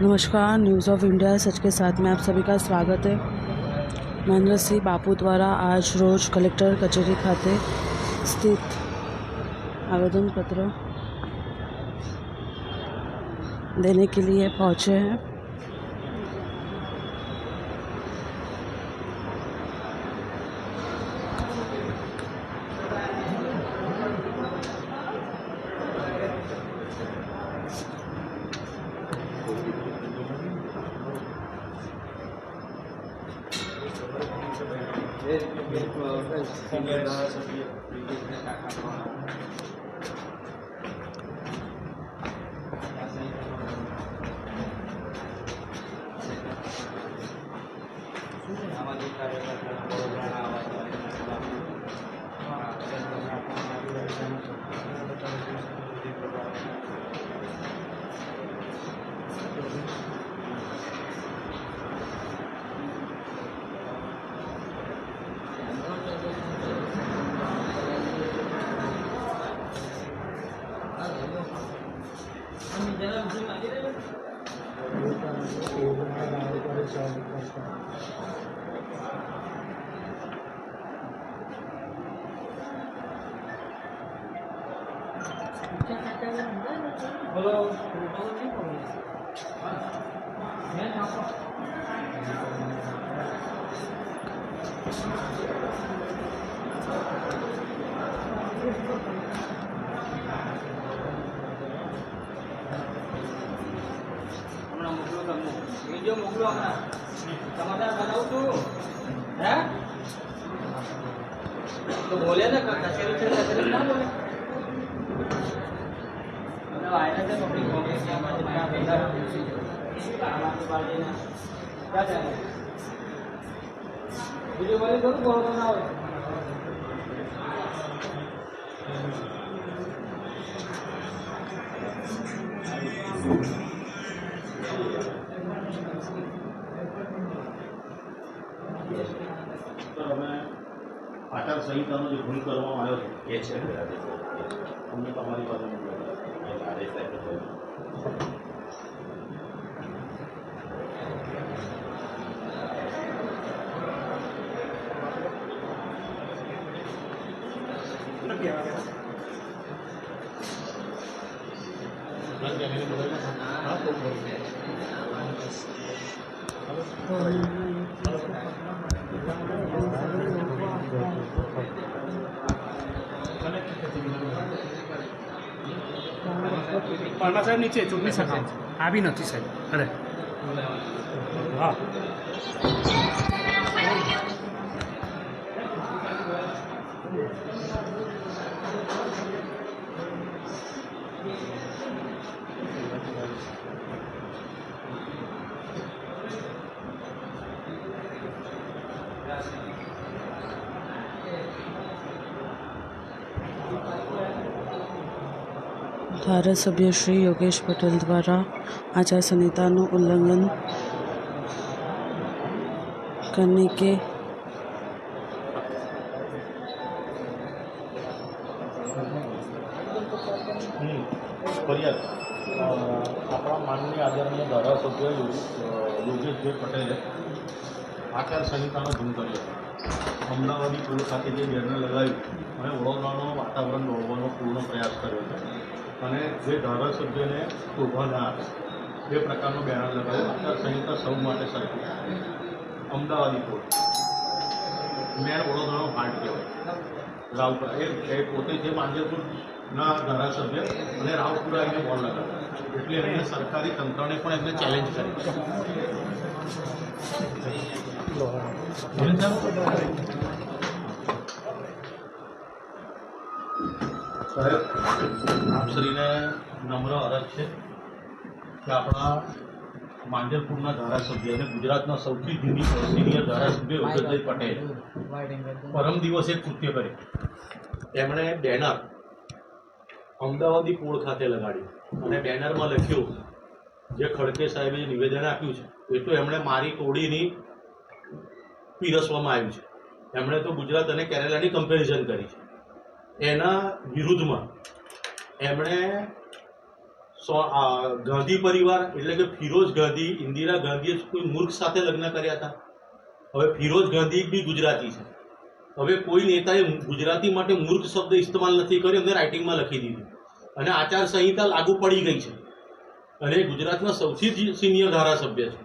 नमस्कार, news of India सच के साथ में आप सभी का स्वागत है। महेंद्र सिंह बापू द्वारा आज रोज कलेक्टर कचहरी खाते स्थित आवेदन पत्र देने के लिए पहुंचे हैं। મોકલો સમાચાર બનાવું છું હે તો બોલે ને કચેરી ના બોલે અને વાયરસ છે પબ્લિક કોંગ્રેસ કે આમાં જેટલા પેલા આમ આદમી પાર્ટીના ક્યાં જાય વિડીયો વાળી કરું બોલો ના હોય આચાર સંહિતાનો જે ભંગ કરવામાં આવ્યો છે એ છે અમને તમારી પાસે આદેશ પાલમા સાહેબ નીચે ચૂંટણી સભા આવી નથી સાહેબ. અરે હા धारासभ्य श्री योगेश पटेल द्वारा आचार संहिता उल्लंघन करने के ફરિયાદ આપણા માનનીય આદરણીય ધારાસભ્ય યોગેશભાઈ પટેલે આચાર સંહિતાનો ભંગ કર્યો. અમદાવાદી પુલ ખાતે જે બેનર લગાવ્યું અને વડોદરાનો વાતાવરણ દોડવાનો પૂર્ણ પ્રયાસ કર્યો છે અને જે ધારાસભ્યને શોભા ના આપે એ પ્રકારનો બેનર લગાવ્યો. આચાર સંહિતા સૌ માટે સરખી. અમદાવાદી પુલ મેન વડોદરાનો હાટ કહેવાય. રાવપુરા એ પોતે જે માંજરપુરના ધારાસભ્ય અને રાવપુરા એને બોલ લગાવ્યો એટલે એમને સરકારી તંત્રને પણ એમને ચેલેન્જ કરી. સાહેબ આપશ્રીને નમ્ર અરજ છે કે આપણા માંજરપુરના ધારાસભ્ય અને ગુજરાતના સૌથી સિનિયર ધારાસભ્ય યોગેશભાઈ પટેલ પરમ દિવસે કૃત્ય કર્યું. એમણે બેનર અમદાવાદી પોળ ખાતે લગાડ્યું અને બેનરમાં લખ્યું જે ખડકે સાહેબે નિવેદન આપ્યું છે એ તો એમણે મારી તોડીની પીરસવામાં આવ્યું છે. એમણે તો ગુજરાત અને કેરેલાની કમ્પેરિઝન કરી છે. એના વિરુદ્ધમાં એમણે ગાંધી પરિવાર એટલે કે ફિરોઝ ગાંધી, ઇન્દિરા ગાંધીએ કોઈ મૂર્ખ સાથે લગ્ન કર્યા હતા? હવે ફિરોઝ ગાંધી બી ગુજરાતી છે. હવે કોઈ નેતાએ ગુજરાતી માટે મૂર્ખ શબ્દ ઇસ્તેમાલ નથી કર્યો, એમને રાઇટિંગમાં લખી દીધું અને આચારસંહિતા લાગુ પડી ગઈ છે. અને ગુજરાતના સૌથી સિનિયર ધારાસભ્ય છે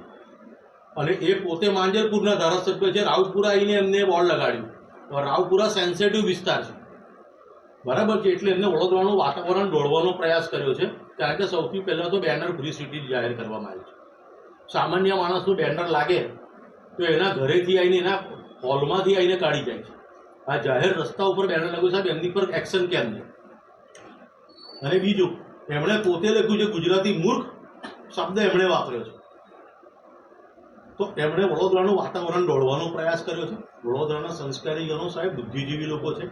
અને એ પોતે માંજલપુરના ધારાસભ્ય છે. રાવપુરા આવીને એમને બોર્ડ લગાડ્યું. રાવપુરા સેન્સિટિવ વિસ્તાર છે, બરાબર છે, એટલે એમને વડોદરાનું વાતાવરણ દોડવાનો પ્રયાસ કર્યો છે. કારણ કે સૌથી પહેલાં તો બેનર ફ્રી સિટી જાહેર કરવામાં આવ્યું છે. સામાન્ય માણસનું બેનર લાગે તો એના ઘરેથી આવીને એના હોલમાંથી આવીને કાઢી જાય છે. આ જાહેર રસ્તા ઉપર બેનર લાગ્યું, સાહેબ એમની પર એક્શન કેમ નહીં? અને બીજું, એમણે પોતે લખ્યું છે ગુજરાતી મૂર્ખ શબ્દ એમણે વાપર્યો છે. તો એમણે વડોદરાનું વાતાવરણ દોડવાનો પ્રયાસ કર્યો છે. વડોદરાના સંસ્કારીજનો સાહેબ બુદ્ધિજીવી લોકો છે.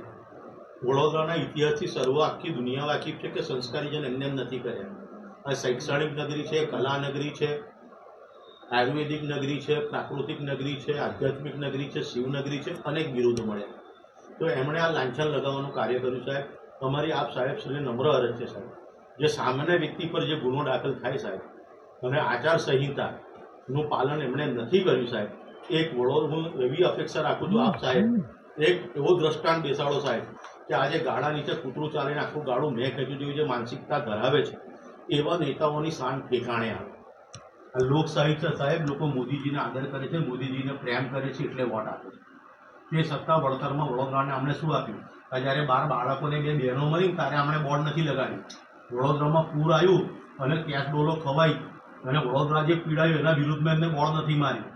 વડોદરાના ઇતિહાસથી આખી દુનિયા વાકેફ છે કે સંસ્કારીજન એમને એમ નથી કર્યા. આ શૈક્ષણિક નગરી છે, કલા નગરી છે, આયુર્વેદિક નગરી છે, પ્રાકૃતિક નગરી છે, આધ્યાત્મિક નગરી છે, શિવનગરી છે, અનેક બિરુદો મળ્યા. તો એમણે આ લાંછન લગાવવાનું કાર્ય કર્યું. સાહેબ અમારી આપ સાહેબ શ્રીને નમ્ર અરજ છે સાહેબ, જે સામાન્ય વ્યક્તિ પર જે ગુનો દાખલ થાય સાહેબ અને આચારસંહિતાનું પાલન એમણે નથી કર્યું સાહેબ, હું એવી અપેક્ષા રાખું છું આપ સાહેબ એક એવો દ્રષ્ટાંત બેસાડો સાહેબ કે આજે ગાડા નીચે કૂતરું ચાલીને આખું ગાડું મેં ખેંચ્યું જેવી જે માનસિકતા ધરાવે છે એવા નેતાઓની શાન ઠેકાણે આવે. આ લોકશાહી છે સાહેબ, લોકો મોદીજીને આદર કરે છે, મોદીજીને પ્રેમ કરે છે એટલે વોટ આપે છે. તે સત્તા વળતરમાં વડોદરાને અમને શું આપ્યું? જ્યારે 12 બાળકોને 2 બહેનો મળી ત્યારે અમને બોર્ડ નથી લગાડ્યું. વડોદરામાં પૂર આવ્યું અને કેશ ડોલો ખવાઈ અને વડોદરા જે પીડાયું એના વિરુદ્ધમાં એમને બોર્ડ નથી માર્યું.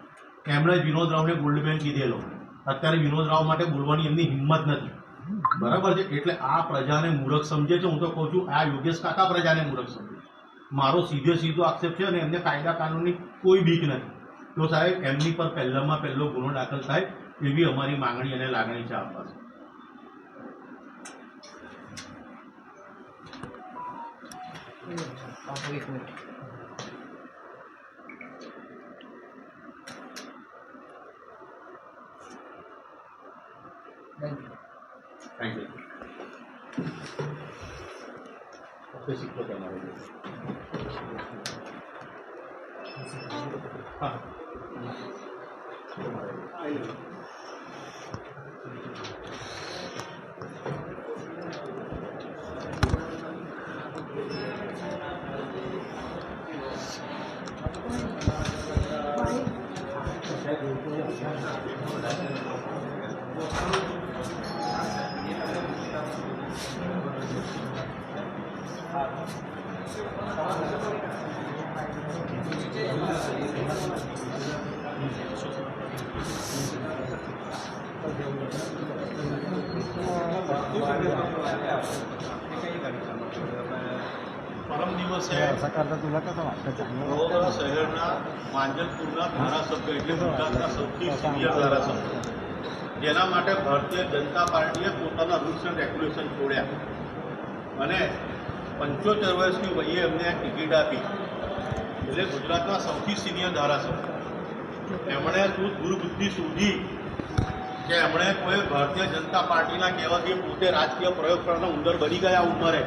એમણે વિનોદ રાવને ગોલ્ડ મેન કીધેલો. અત્યારે વિનોદ રાવ માટે બોલવાની એમની હિંમત નથી, બરાબર છે. એટલે આ પ્રજાને મૂર્ખ સમજે છે. હું તો કહું છું આ યોગેશ કાકા પ્રજાને મૂર્ખ સમજે છે. મારો સીધો આક્ષેપ છે અને એમને કાયદા કાનૂનની કોઈ બીક નથી. તો સાહેબ એમની પર પહેલામાં પહેલો ગુનો દાખલ થાય એવી અમારી માંગણી અને લાગણી છે આપવા. Thank you. શીખો તમારે હા પરમ દિવસે વડોદરા શહેરના માંજલપુરના ધારાસભ્ય એટલે ગુજરાતના સૌથી સિનિયર ધારાસભ્ય, જેના માટે ભારતીય જનતા પાર્ટીએ પોતાના રૂલ્સ એન્ડ રેગ્યુલેશન છોડ્યા અને 75 વર્ષની વયે એમને ટિકિટ આપી. એટલે ગુજરાતના સૌથી સિનિયર ધારાસભ્ય એમણે શું દુર્બુદ્ધિ શોધી કે એમણે કોઈ ભારતીય જનતા પાર્ટીના કહેવાથી પોતે રાજકીય પ્રયોગ કરવાનો ઉંદર બની ગયા ઉંમરે,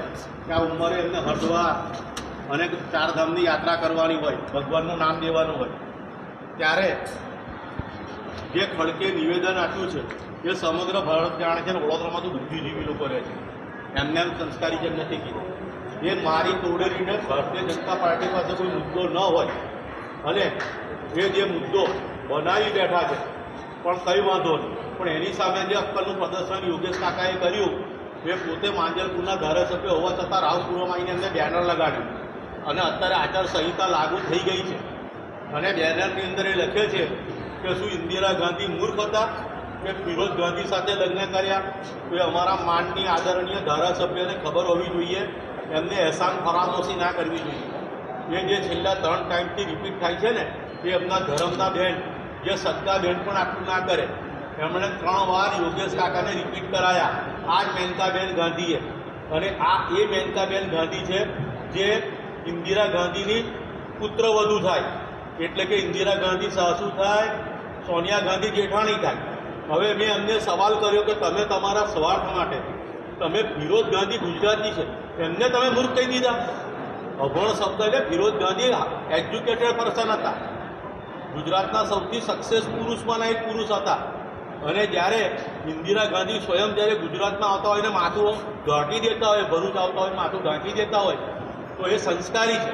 કે આ ઉંમરે એમને હરિદ્વાર અને 4 ધામની યાત્રા કરવાની હોય, ભગવાનનું નામ દેવાનું હોય, ત્યારે જે ખડકે નિવેદન આપ્યું છે એ સમગ્ર ભારત જાણે છે. ને વડોદરામાં તો બુદ્ધિજીવી લોકો રહે છે, એમને એમ સંસ્કારીજન નથી કીધું. એ મારી તોડેલીને ભારતીય જનતા પાર્ટી પાસે કોઈ મુદ્દો ન હોય અને એ જે મુદ્દો બનાવી બેઠા છે પણ કંઈ વાંધો નહીં, પણ એની સામે જે અક્કલનું પ્રદર્શન યોગેશ કાકાએ કર્યું, એ પોતે માંજલપુરના ધારાસભ્ય હોવા છતાં રાવપુરમાં આવીને એમને બેનર લગાડ્યું અને અત્યારે આચારસંહિતા લાગુ થઈ ગઈ છે અને બેનરની અંદર એ લખે છે કે શું ઇન્દિરા ગાંધી મૂર્ખ હતા કે ફિરોઝ ગાંધી સાથે લગ્ન કર્યા? તો એ અમારા માનની આદરણીય ધારાસભ્યને ખબર હોવી જોઈએ, એમને એહસાન ફરામોશી ના કરવી જોઈએ. એ જે છેલ્લા 3 ટાઈમથી રિપીટ થાય છે ને એ એમના ધરમના બહેન જે સત્તા બહેન પણ આટલું ના કરે, એમણે 3 વાર યોગેશ કાકાને રિપીટ કરાયા. આ જ મેનકાબેન ગાંધીએ, અને આ એ મેનકાબેન ગાંધી છે જે ઇન્દિરા ગાંધીની પુત્રવધુ થાય, એટલે કે ઇન્દિરા ગાંધી સાસુ થાય, સોનિયા ગાંધી જેઠાણી થાય. હવે મેં એમને સવાલ કર્યો કે તમે તમારા સ્વાર્થ માટે તમે ફિરોઝ ગાંધી ગુજરાતી છે એમને તમે મૂર્ખ કહી દીધા. અભણ શબ્દ એટલે ફિરોજ ગાંધી એજ્યુકેટેડ પર્સન હતા, ગુજરાતના સૌથી સક્સેસ પુરુષમાંના એક પુરુષ હતા. અને જ્યારે ઇન્દિરા ગાંધી સ્વયં જ્યારે ગુજરાતમાં આવતા હોય ને માથું ઢાંકી દેતા હોય, ભરૂચ આવતા હોય માથું ઢાંકી દેતા હોય, તો એ સંસ્કારી છે.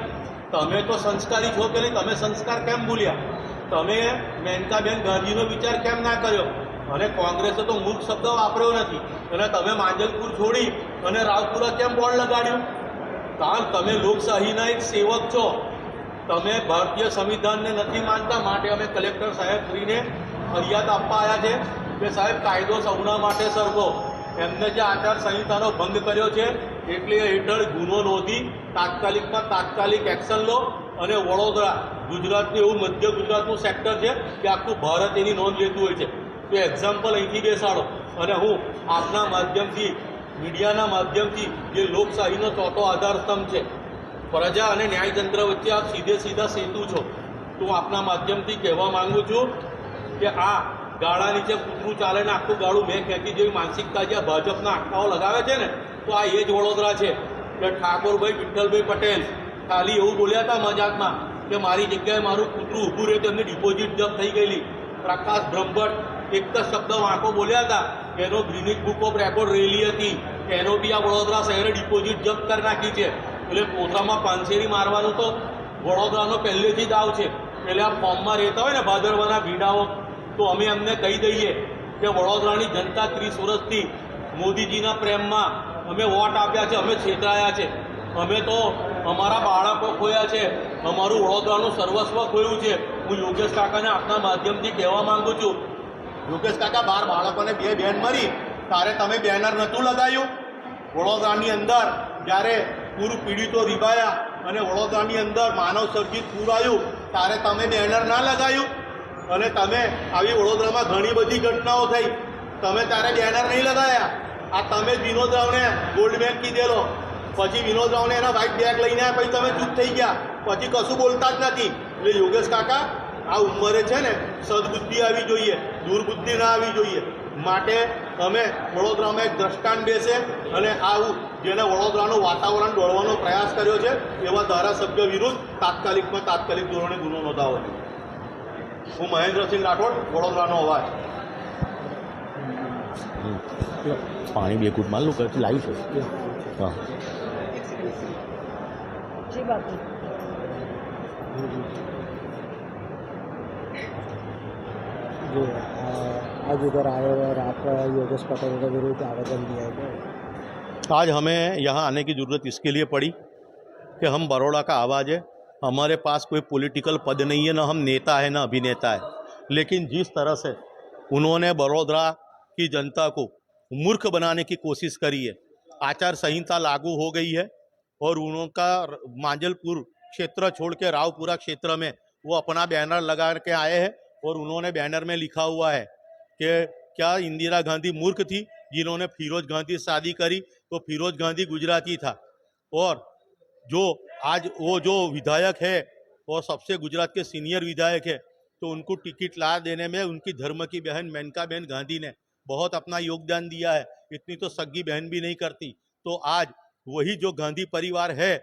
તમે તો સંસ્કારી છો કે નહીં? તમે સંસ્કાર કેમ ભૂલ્યા? તમે મેનકાબેન ગાંધીનો વિચાર કેમ ના કર્યો? અને કોંગ્રેસે તો મૂર્ખ શબ્દ વાપર્યો નથી. અને તમે માંજલપુર છોડી અને રાવપુરા કેમ બોર્ડ લગાડ્યું? કારણ તમે લોકશાહીના એક સેવક છો. તમે ભારતીય સંવિધાનને નથી માનતા, માટે અમે કલેક્ટર સાહેબ શ્રીને ફરિયાદ આપવા આવ્યા છે કે સાહેબ કાયદો સૌના માટે સરખો. એમને જે આચાર સંહિતાનો ભંગ કર્યો છે એટલે હેઠળ ગુનો નોંધી તાત્કાલિક એક્શન લો. અને વડોદરા ગુજરાતનું એવું મધ્ય ગુજરાતનું સેક્ટર છે કે આખું ભારત એની નોંધ લેતું હોય છે. તો એક્ઝામ્પલ અહીંથી બેસાડો. અને હું આપના માધ્યમથી, મીડિયાના માધ્યમથી, જે લોકશાહીનો ચોથો આધાર સ્તંભ છે, પ્રજા અને ન્યાયતંત્ર વચ્ચે આપ સીધા સેતુ છો, તો હું આપના માધ્યમથી કહેવા માંગુ છું કે આ ગાળા નીચે કૂતરું ચાલે ને આખું ગાળું મેં ખેંચી જેવી માનસિકતા જે ભાજપના આંકડાઓ લગાવે છે ને, તો આ એ જ વડોદરા છે કે ઠાકોરભાઈ વિઠ્ઠલભાઈ પટેલ ખાલી એવું બોલ્યા હતા મજાકમાં કે મારી જગ્યાએ મારું કૂતરું ઊભું રહે તો એમની ડિપોઝિટ જપ્ત થઈ ગયેલી. પ્રકાશ બ્રહ્મભટ્ટ એક જ શબ્દ વાંકો બોલ્યા હતા, એનો ગ્રીનિજ બુક ઓફ રેકોર્ડ રેલી હતી, એનો બી આ વડોદરા શહેરે ડિપોઝિટ જપ્ત કરી નાખી છે. એટલે પોતામાં પાંચેરી મારવાનું તો વડોદરાનો પહેલેથી દાવ છે. એટલે આ ફોર્મમાં રહેતા હોય ને ભાદરવાના ભીડાઓ, તો અમે એમને કહી દઈએ કે વડોદરાની જનતા 30 વર્ષથી મોદીજીના પ્રેમમાં અમે વોટ આપ્યા છે, અમે છેતરાયા છે, અમે તો અમારા બાળકો ખોયા છે, અમારું વડોદરાનું સર્વસ્વ ખોયું છે. હું યોગેશ કાકાને આપના માધ્યમથી કહેવા માંગુ છું, યોગેશ કાકા 12 બાળકોને 2 બેન મરી ત્યારે તમે બેનર નહોતું લગાવ્યું? વડોદરાની અંદર જ્યારે પૂર પીડિતો રીબાયા અને વડોદરાની અંદર માનવ સર્જિત પૂર આવ્યું ત્યારે તમે બેનર ના લગાવ્યું? અને તમે આવી વડોદરામાં ઘણી બધી ઘટનાઓ થઈ, તમે ત્યારે બેનર નહીં લગાવ્યા. આ તમે વિનોદ રાવને ગોલ્ડ બેગ કીધેલો, પછી વિનોદ રાવને એના વ્હાઇટ બેગ લઈને આવ્યા, પછી તમે ચૂપ થઈ ગયા, પછી કશું બોલતા જ નથી. એટલે યોગેશ કાકા, આ ઉંમરે છે ને સદબુદ્ધિ આવી જોઈએ, દુર્બુદ્ધિ ના આવી જોઈએ. માટે તમે વડોદરામાં એક દ્રષ્ટાંત બેસે અને આવું જેને વડોદરાનું વાતાવરણ દોડવાનો પ્રયાસ કર્યો છે એવા ધારાસભ્ય વિરુદ્ધ તાત્કાલિક ધોરણે ગુનો નોંધાવો. હું મહેન્દ્રસિંહ રાઠોડ, વડોદરાનો અવાજ. પાણી 2 કૂટ માલ લું કરતી લાવી છે. હા, जी बापू. जी आज इधर आए और आप योगेश पटेल के विरुद्ध आवेदन दिया है. आज हमें यहाँ आने की ज़रूरत इसके लिए पड़ी कि हम बड़ौदा का आवाज़ है. हमारे पास कोई पॉलिटिकल पद नहीं है, ना हम नेता है ना अभिनेता है, लेकिन जिस तरह से उन्होंने बड़ौदा की जनता को मूर्ख बनाने की कोशिश करी है, आचार संहिता लागू हो गई है और उनका मांजलपुर क्षेत्र छोड़ के रावपुरा क्षेत्र में वो अपना बैनर लगा के आए हैं और उन्होंने बैनर में लिखा हुआ है कि क्या इंदिरा गांधी मूर्ख थी जिन्होंने फिरोज गांधी से शादी करी? तो फिरोज गांधी गुजराती था और जो आज वो जो विधायक है और सबसे गुजरात के सीनियर विधायक है, तो उनको टिकट ला देने में उनकी धर्म की बहन मेनकाबेन गांधी ने बहुत अपना योगदान दिया है. इतनी तो सगी बहन भी नहीं करती. तो आज वही जो गांधी परिवार है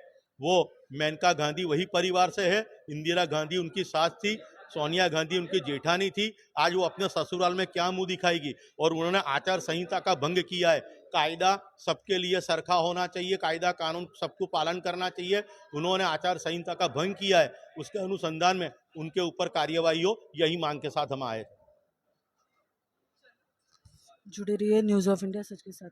वो मेनका गांधी वही परिवार से है. इंदिरा गांधी उनकी सास थी, सोनिया गांधी उनकी जेठानी थी. आज वो अपने ससुराल में क्या मुंह दिखाएगी? और उन्होंने आचार संहिता का भंग किया है. कायदा सबके लिए सरखा होना चाहिए, कायदा कानून सबको पालन करना चाहिए. उन्होंने आचार संहिता का भंग किया है, उसके अनुसंधान में उनके ऊपर कार्यवाही हो, यही मांग के साथ हम आए. जुड़े रहिए न्यूज़ ऑफ इंडिया सच के साथ.